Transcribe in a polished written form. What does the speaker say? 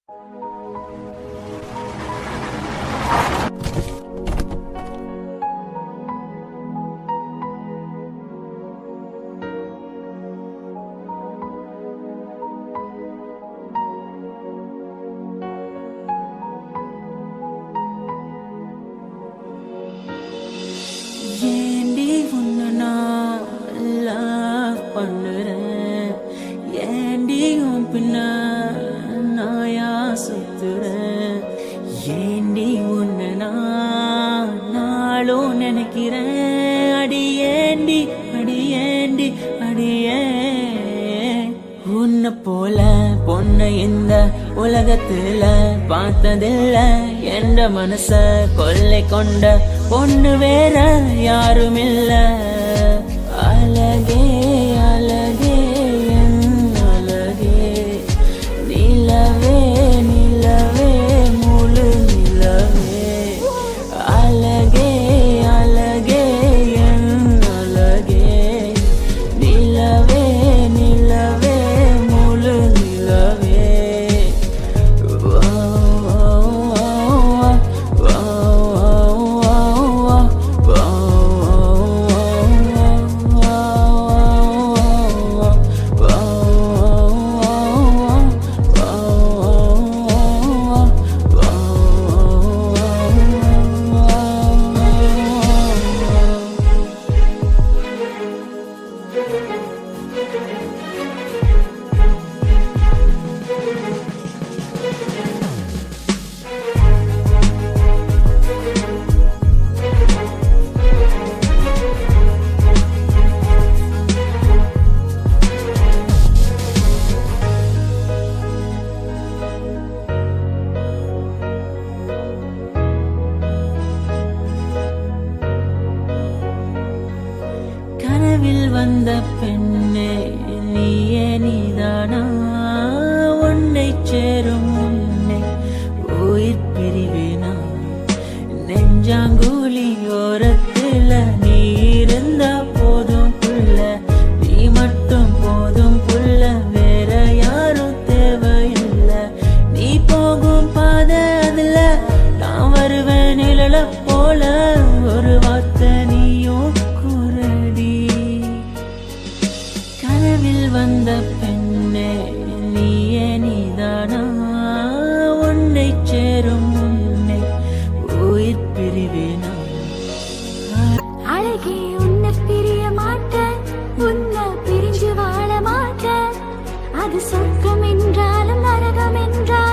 ஏண்டி உன்னை நான் love பண்ணுறேன், ஏண்டி உன் பின்ன நாயா சுத்துறேன், ஏண்டி உன்னை நான் நாளும் நினைக்கிறேன், அடியேண்டி அடியேண்டி அடியே. உன்னை போல பொண்ணை இந்த உலகத்துல பார்த்ததில்ல, என்ற மனச கொள்ளை கொண்ட பொண்ணு வேற யாரும் இல்ல. அழகே அழகே என் அழகே, நிலவே நிலவே முழு நிலவே. அழகே அழகே என் அழகே, நிலவே நிலவே முழு நிலவே. கனவில் வந்த பெண்ணே நீயே நீதானா, உன்னை சேரும் முன்னே உயிர் பிரிவேனா. நெஞ்சாங்குழி ஓரத்துல நீ இருந்தா போதும் புள்ள, நீ மட்டும் போதும் புள்ள, வேற யாரும் தேவையில்லை. நீ போகும் பாதை அதுல நான் வருவேன் நிழல போல, ஒரு வார்த்தை நீயும் குரடி. கனவில் வந்த பெண்ணே நீயே நீதானா, உன்னை சேரும் முன்னே உயிர் பிரிவேனா. அழகே உன்னை பிரிய மாட்டேன், உன்னை பிரிஞ்சு வாழ மாட்டேன். அது சொர்க்கம் என்றாலும் நரகம் என்றாலும்